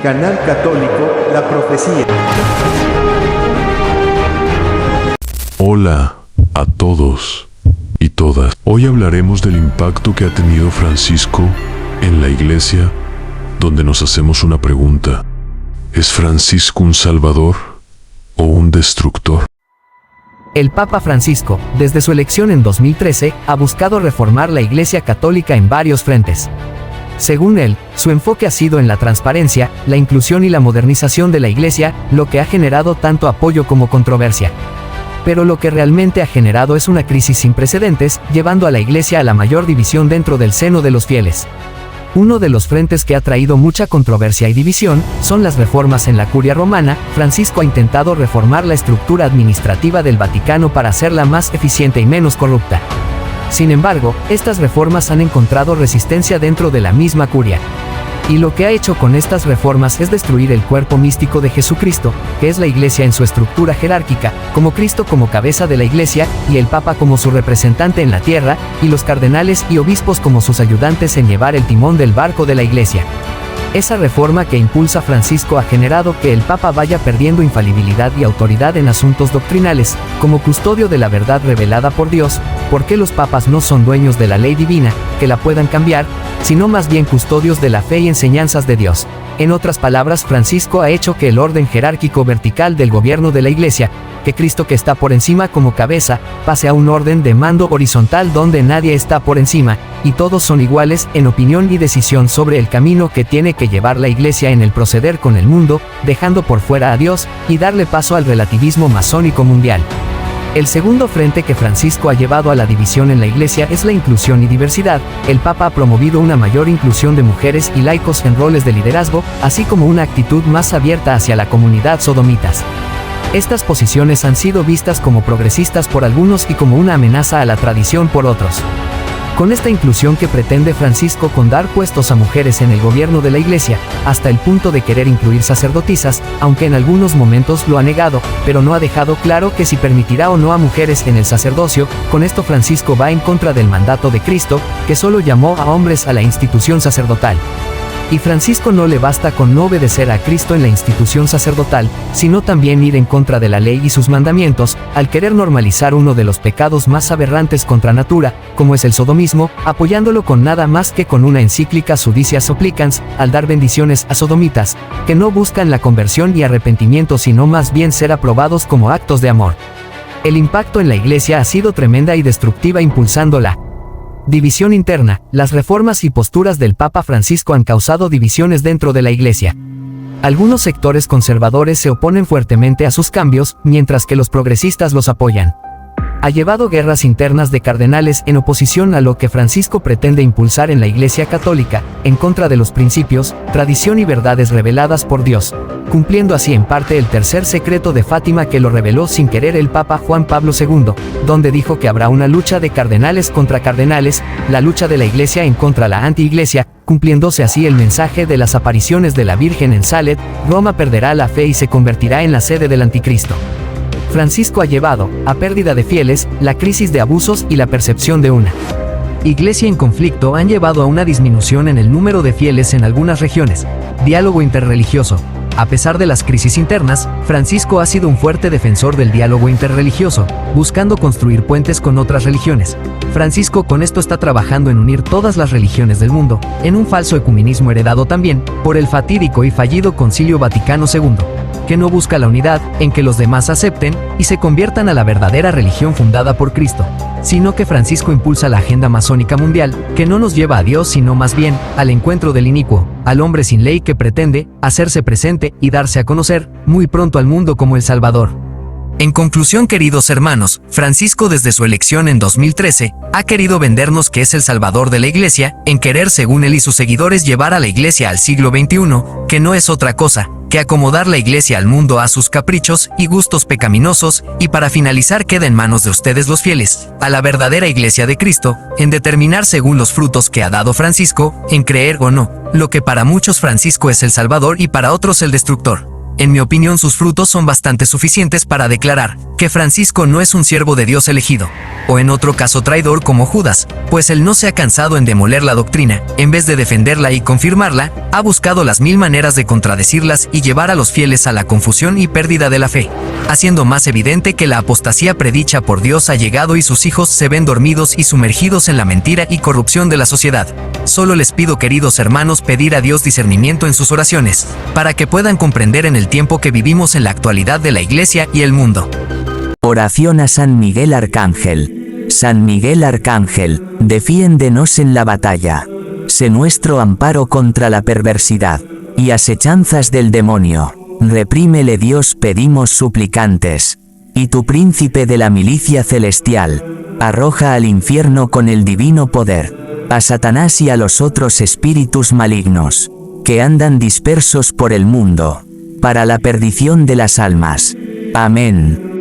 Canal Católico, La Profecía. Hola a todos y todas. Hoy hablaremos del impacto que ha tenido Francisco en la Iglesia, donde nos hacemos una pregunta. ¿Es Francisco un salvador o un destructor? El Papa Francisco, desde su elección en 2013, ha buscado reformar la Iglesia Católica en varios frentes. Según él, su enfoque ha sido en la transparencia, la inclusión y la modernización de la Iglesia, lo que ha generado tanto apoyo como controversia. Pero lo que realmente ha generado es una crisis sin precedentes, llevando a la Iglesia a la mayor división dentro del seno de los fieles. Uno de los frentes que ha traído mucha controversia y división son las reformas en la Curia Romana. Francisco ha intentado reformar la estructura administrativa del Vaticano para hacerla más eficiente y menos corrupta. Sin embargo, estas reformas han encontrado resistencia dentro de la misma Curia. Y lo que ha hecho con estas reformas es destruir el cuerpo místico de Jesucristo, que es la Iglesia en su estructura jerárquica, como Cristo como cabeza de la Iglesia, y el Papa como su representante en la tierra, y los cardenales y obispos como sus ayudantes en llevar el timón del barco de la Iglesia. Esa reforma que impulsa Francisco ha generado que el Papa vaya perdiendo infalibilidad y autoridad en asuntos doctrinales, como custodio de la verdad revelada por Dios, porque los papas no son dueños de la ley divina, que la puedan cambiar, sino más bien custodios de la fe y enseñanzas de Dios. En otras palabras, Francisco ha hecho que el orden jerárquico vertical del gobierno de la Iglesia, que Cristo que está por encima como cabeza, pase a un orden de mando horizontal donde nadie está por encima, y todos son iguales en opinión y decisión sobre el camino que tiene que llevar la Iglesia en el proceder con el mundo, dejando por fuera a Dios, y darle paso al relativismo masónico mundial. El segundo frente que Francisco ha llevado a la división en la Iglesia es la inclusión y diversidad. El Papa ha promovido una mayor inclusión de mujeres y laicos en roles de liderazgo, así como una actitud más abierta hacia la comunidad sodomitas. Estas posiciones han sido vistas como progresistas por algunos y como una amenaza a la tradición por otros. Con esta inclusión que pretende Francisco con dar puestos a mujeres en el gobierno de la Iglesia, hasta el punto de querer incluir sacerdotisas, aunque en algunos momentos lo ha negado, pero no ha dejado claro que si permitirá o no a mujeres en el sacerdocio. Con esto Francisco va en contra del mandato de Cristo, que solo llamó a hombres a la institución sacerdotal. Y Francisco no le basta con no obedecer a Cristo en la institución sacerdotal, sino también ir en contra de la ley y sus mandamientos, al querer normalizar uno de los pecados más aberrantes contra natura, como es el sodomismo, apoyándolo con nada más que con una encíclica Sudicia Supplicans, al dar bendiciones a sodomitas, que no buscan la conversión y arrepentimiento sino más bien ser aprobados como actos de amor. El impacto en la Iglesia ha sido tremenda y destructiva, impulsando la división interna. Las reformas y posturas del Papa Francisco han causado divisiones dentro de la Iglesia. Algunos sectores conservadores se oponen fuertemente a sus cambios, mientras que los progresistas los apoyan. Ha llevado guerras internas de cardenales en oposición a lo que Francisco pretende impulsar en la Iglesia Católica, en contra de los principios, tradición y verdades reveladas por Dios, cumpliendo así en parte el tercer secreto de Fátima que lo reveló sin querer el Papa Juan Pablo II, donde dijo que habrá una lucha de cardenales contra cardenales, la lucha de la Iglesia en contra la anti-Iglesia, cumpliéndose así el mensaje de las apariciones de la Virgen en Salet. Roma perderá la fe y se convertirá en la sede del anticristo. Francisco ha llevado, a pérdida de fieles, la crisis de abusos y la percepción de una Iglesia en conflicto han llevado a una disminución en el número de fieles en algunas regiones. Diálogo interreligioso. A pesar de las crisis internas, Francisco ha sido un fuerte defensor del diálogo interreligioso, buscando construir puentes con otras religiones. Francisco con esto está trabajando en unir todas las religiones del mundo, en un falso ecumenismo heredado también por el fatídico y fallido Concilio Vaticano II, que no busca la unidad, en que los demás acepten y se conviertan a la verdadera religión fundada por Cristo, sino que Francisco impulsa la agenda masónica mundial, que no nos lleva a Dios sino más bien al encuentro del inicuo, al hombre sin ley que pretende hacerse presente y darse a conocer muy pronto al mundo como el Salvador. En conclusión, queridos hermanos, Francisco desde su elección en 2013 ha querido vendernos que es el Salvador de la Iglesia, en querer según él y sus seguidores llevar a la Iglesia al siglo XXI, que no es otra cosa que acomodar la Iglesia al mundo a sus caprichos y gustos pecaminosos, y para finalizar queda en manos de ustedes los fieles, a la verdadera Iglesia de Cristo, en determinar según los frutos que ha dado Francisco, en creer o no, lo que para muchos Francisco es el Salvador y para otros el destructor. En mi opinión, sus frutos son bastante suficientes para declarar que Francisco no es un siervo de Dios elegido, o en otro caso traidor como Judas, pues él no se ha cansado en demoler la doctrina, en vez de defenderla y confirmarla, ha buscado las mil maneras de contradecirlas y llevar a los fieles a la confusión y pérdida de la fe, haciendo más evidente que la apostasía predicha por Dios ha llegado y sus hijos se ven dormidos y sumergidos en la mentira y corrupción de la sociedad. Solo les pido, queridos hermanos, pedir a Dios discernimiento en sus oraciones, para que puedan comprender en el tiempo que vivimos en la actualidad de la Iglesia y el mundo. Oración a San Miguel Arcángel. San Miguel Arcángel, defiéndenos en la batalla. Sé nuestro amparo contra la perversidad y asechanzas del demonio. Reprímele, Dios, pedimos suplicantes. Y tu príncipe de la milicia celestial, arroja al infierno con el divino poder a Satanás y a los otros espíritus malignos que andan dispersos por el mundo, para la perdición de las almas. Amén.